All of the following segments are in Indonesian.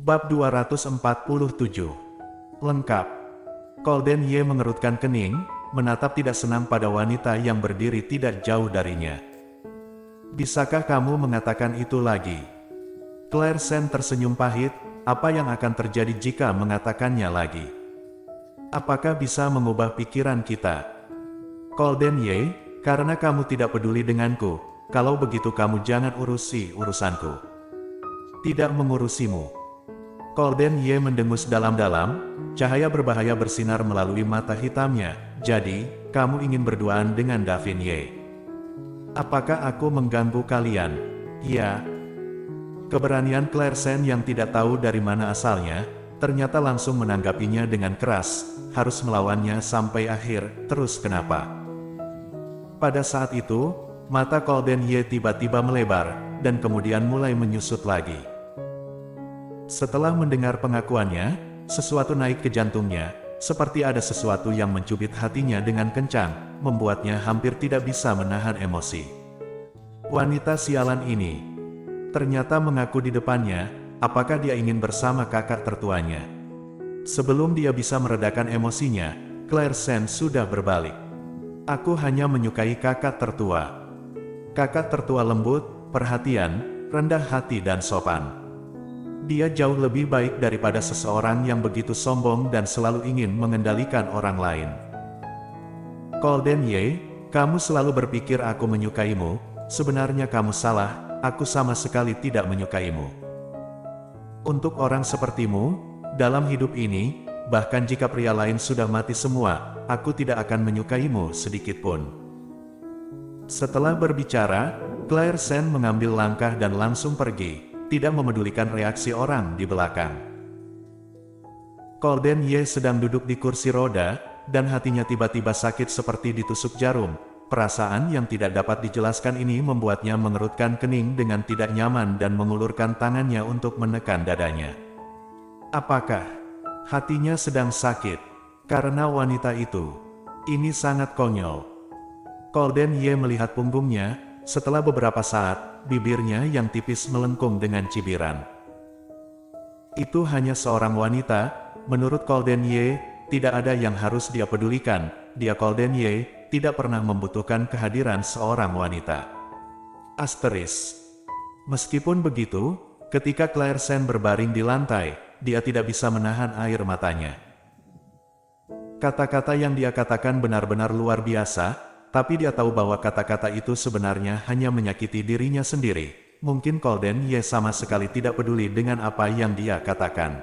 Bab 247. Lengkap. Kolden Ye mengerutkan kening, menatap tidak senang pada wanita yang berdiri tidak jauh darinya. Bisakah kamu mengatakan itu lagi? Claire Sen tersenyum pahit, apa yang akan terjadi jika mengatakannya lagi? Apakah bisa mengubah pikiran kita? Kolden Ye, karena kamu tidak peduli denganku, kalau begitu kamu jangan urusi urusanku. Tidak mengurusimu. Kolden Ye mendengus dalam-dalam, cahaya berbahaya bersinar melalui mata hitamnya. Jadi, kamu ingin berduaan dengan Davin Ye? Apakah aku mengganggu kalian? Ya. Keberanian Claire Sen yang tidak tahu dari mana asalnya, ternyata langsung menanggapinya dengan keras, harus melawannya sampai akhir, terus kenapa? Pada saat itu, mata Kolden Ye tiba-tiba melebar, dan kemudian mulai menyusut lagi. Setelah mendengar pengakuannya, sesuatu naik ke jantungnya, seperti ada sesuatu yang mencubit hatinya dengan kencang, membuatnya hampir tidak bisa menahan emosi. Wanita sialan ini ternyata mengaku di depannya, apakah dia ingin bersama kakak tertuanya? Sebelum dia bisa meredakan emosinya, Claire Sen sudah berbalik. Aku hanya menyukai kakak tertua. Kakak tertua lembut, perhatian, rendah hati dan sopan. Dia jauh lebih baik daripada seseorang yang begitu sombong dan selalu ingin mengendalikan orang lain. Kolden Ye, kamu selalu berpikir aku menyukaimu, sebenarnya kamu salah, aku sama sekali tidak menyukaimu. Untuk orang sepertimu, dalam hidup ini, bahkan jika pria lain sudah mati semua, aku tidak akan menyukaimu sedikitpun. Setelah berbicara, Claire Sen mengambil langkah dan langsung pergi, tidak memedulikan reaksi orang di belakang. Kolden Ye sedang duduk di kursi roda, dan hatinya tiba-tiba sakit seperti ditusuk jarum. Perasaan yang tidak dapat dijelaskan ini membuatnya mengerutkan kening dengan tidak nyaman dan mengulurkan tangannya untuk menekan dadanya. Apakah hatinya sedang sakit karena wanita itu? Ini sangat konyol. Kolden Ye melihat punggungnya, setelah beberapa saat, bibirnya yang tipis melengkung dengan cibiran. Itu hanya seorang wanita, menurut Kolden Ye, tidak ada yang harus dia pedulikan. Dia Kolden Ye, tidak pernah membutuhkan kehadiran seorang wanita. Asteris. Meskipun begitu, ketika Claire Sen berbaring di lantai, dia tidak bisa menahan air matanya. Kata-kata yang dia katakan benar-benar luar biasa, tapi dia tahu bahwa kata-kata itu sebenarnya hanya menyakiti dirinya sendiri. Mungkin Kolden Ye sama sekali tidak peduli dengan apa yang dia katakan.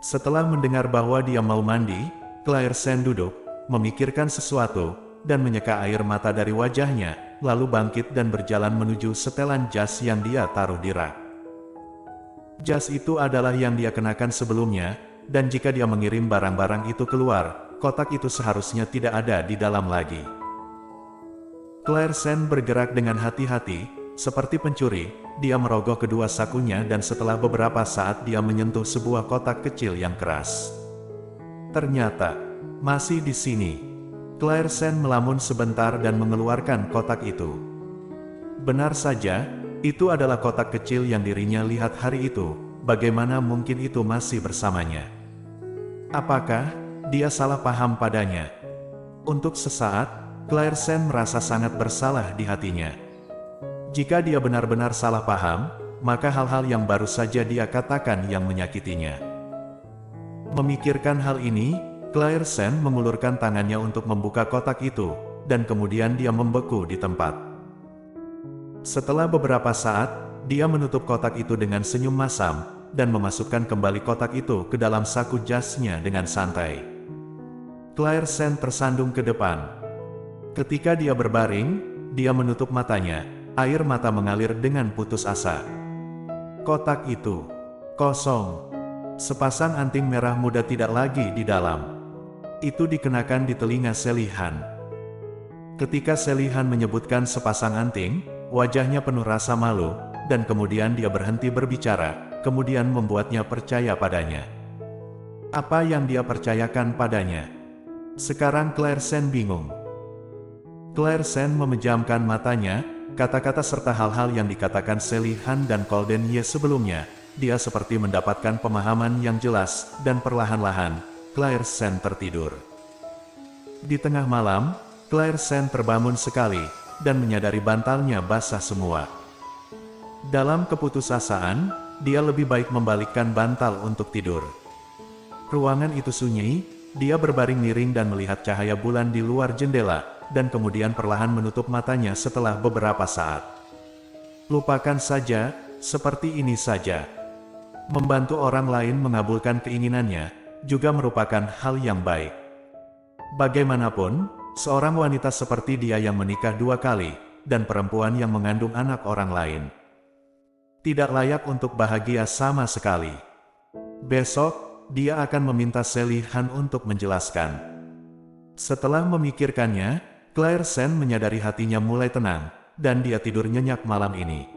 Setelah mendengar bahwa dia mau mandi, Claire Sen duduk, memikirkan sesuatu, dan menyeka air mata dari wajahnya, lalu bangkit dan berjalan menuju setelan jas yang dia taruh di rak. Jas itu adalah yang dia kenakan sebelumnya, dan jika dia mengirim barang-barang itu keluar, kotak itu seharusnya tidak ada di dalam lagi. Claire Sen bergerak dengan hati-hati, seperti pencuri, dia merogoh kedua sakunya dan setelah beberapa saat dia menyentuh sebuah kotak kecil yang keras. Ternyata, masih di sini. Claire Sen melamun sebentar dan mengeluarkan kotak itu. Benar saja, itu adalah kotak kecil yang dirinya lihat hari itu, bagaimana mungkin itu masih bersamanya? Apakah dia salah paham padanya? Untuk sesaat, Claire Sen merasa sangat bersalah di hatinya. Jika dia benar-benar salah paham, maka hal-hal yang baru saja dia katakan yang menyakitinya. Memikirkan hal ini, Claire Sen mengulurkan tangannya untuk membuka kotak itu, dan kemudian dia membeku di tempat. Setelah beberapa saat, dia menutup kotak itu dengan senyum masam, dan memasukkan kembali kotak itu ke dalam saku jasnya dengan santai. Claire Sen tersandung ke depan. Ketika dia berbaring, dia menutup matanya, air mata mengalir dengan putus asa. Kotak itu kosong. Sepasang anting merah muda tidak lagi di dalam. Itu dikenakan di telinga Selihan. Ketika Selihan menyebutkan sepasang anting, wajahnya penuh rasa malu, dan kemudian dia berhenti berbicara, kemudian membuatnya percaya padanya. Apa yang dia percayakan padanya? Sekarang Claire Sen bingung. Claire Sen memejamkan matanya, kata-kata serta hal-hal yang dikatakan Selihan dan Kolden Ye sebelumnya, dia seperti mendapatkan pemahaman yang jelas, dan perlahan-lahan, Claire Sen tertidur. Di tengah malam, Claire Sen terbangun sekali, dan menyadari bantalnya basah semua. Dalam keputusasaan, dia lebih baik membalikkan bantal untuk tidur. Ruangan itu sunyi, dia berbaring miring dan melihat cahaya bulan di luar jendela, dan kemudian perlahan menutup matanya setelah beberapa saat. Lupakan saja, seperti ini saja. Membantu orang lain mengabulkan keinginannya, juga merupakan hal yang baik. Bagaimanapun, seorang wanita seperti dia yang menikah 2 kali, dan perempuan yang mengandung anak orang lain, tidak layak untuk bahagia sama sekali. Besok, dia akan meminta Sally Han untuk menjelaskan. Setelah memikirkannya, Claire Sen menyadari hatinya mulai tenang, dan dia tidur nyenyak malam ini.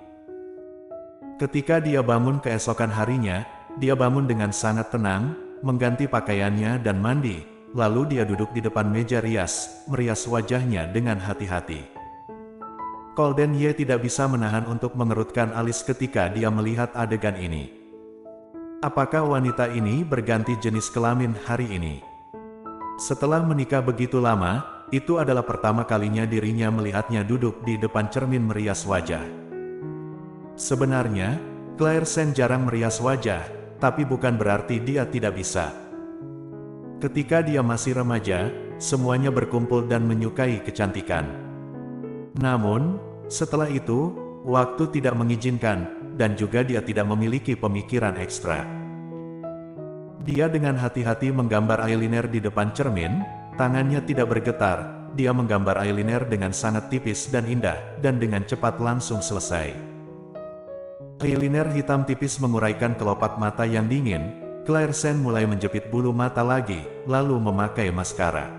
Ketika dia bangun keesokan harinya, dia bangun dengan sangat tenang, mengganti pakaiannya dan mandi, lalu dia duduk di depan meja rias, merias wajahnya dengan hati-hati. Golden Ye tidak bisa menahan untuk mengerutkan alis ketika dia melihat adegan ini. Apakah wanita ini berganti jenis kelamin hari ini? Setelah menikah begitu lama, itu adalah pertama kalinya dirinya melihatnya duduk di depan cermin merias wajah. Sebenarnya, Claire Sen jarang merias wajah, tapi bukan berarti dia tidak bisa. Ketika dia masih remaja, semuanya berkumpul dan menyukai kecantikan. Namun, setelah itu, waktu tidak mengizinkan, dan juga dia tidak memiliki pemikiran ekstra. Dia dengan hati-hati menggambar eyeliner di depan cermin, tangannya tidak bergetar, dia menggambar eyeliner dengan sangat tipis dan indah, dan dengan cepat langsung selesai. Eyeliner hitam tipis menguraikan kelopak mata yang dingin, Claire Sen mulai menjepit bulu mata lagi, lalu memakai maskara.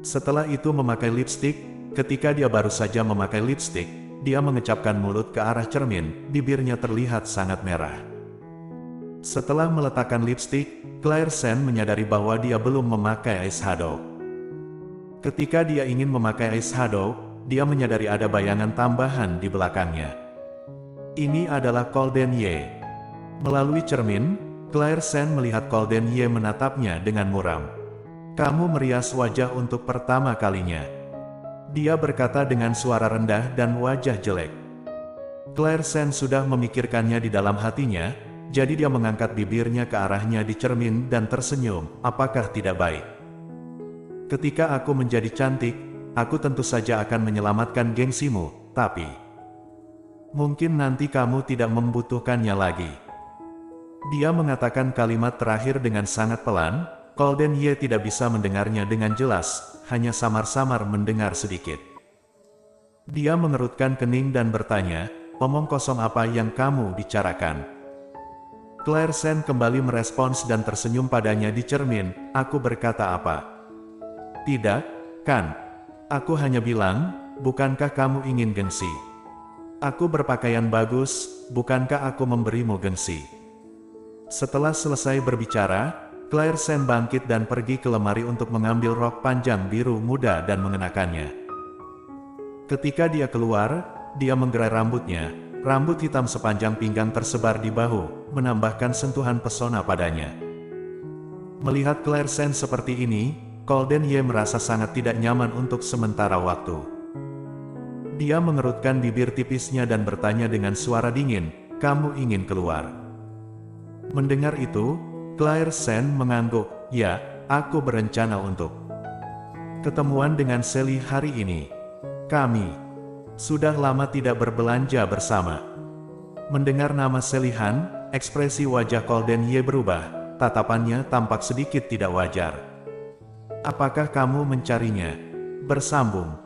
Setelah itu memakai lipstik, ketika dia baru saja memakai lipstik, dia mengecapkan mulut ke arah cermin, bibirnya terlihat sangat merah. Setelah meletakkan lipstik, Claire Sen menyadari bahwa dia belum memakai eyeshadow. Ketika dia ingin memakai eyeshadow, dia menyadari ada bayangan tambahan di belakangnya. Ini adalah Golden Ye. Melalui cermin, Claire Sen melihat Golden Ye menatapnya dengan muram. "Kamu merias wajah untuk pertama kalinya," dia berkata dengan suara rendah dan wajah jelek. Claire Sen sudah memikirkannya di dalam hatinya, jadi dia mengangkat bibirnya ke arahnya di cermin dan tersenyum. "Apakah tidak baik? Ketika aku menjadi cantik, aku tentu saja akan menyelamatkan gengsimu, tapi mungkin nanti kamu tidak membutuhkannya lagi." Dia mengatakan kalimat terakhir dengan sangat pelan. Golden Ye tidak bisa mendengarnya dengan jelas, hanya samar-samar mendengar sedikit. Dia mengerutkan kening dan bertanya, "Omong kosong apa yang kamu bicarakan?" Claire Sen kembali merespons dan tersenyum padanya di cermin. "Aku berkata apa? Tidak, kan? Aku hanya bilang, bukankah kamu ingin gengsi? Aku berpakaian bagus, bukankah aku memberimu gengsi?" Setelah selesai berbicara, Claire Sen bangkit dan pergi ke lemari untuk mengambil rok panjang biru muda dan mengenakannya. Ketika dia keluar, dia menggerai rambutnya. Rambut hitam sepanjang pinggang tersebar di bahu, menambahkan sentuhan pesona padanya. Melihat Claire Sen seperti ini, Golden Ye merasa sangat tidak nyaman untuk sementara waktu. Dia mengerutkan bibir tipisnya dan bertanya dengan suara dingin, "Kamu ingin keluar?" Mendengar itu, Claire Sen mengangguk. "Ya, aku berencana untuk ketemuan dengan Sally hari ini. Kami sudah lama tidak berbelanja bersama." Mendengar nama Sally Han, ekspresi wajah Golden Ye berubah, tatapannya tampak sedikit tidak wajar. "Apakah kamu mencarinya?" Bersambung.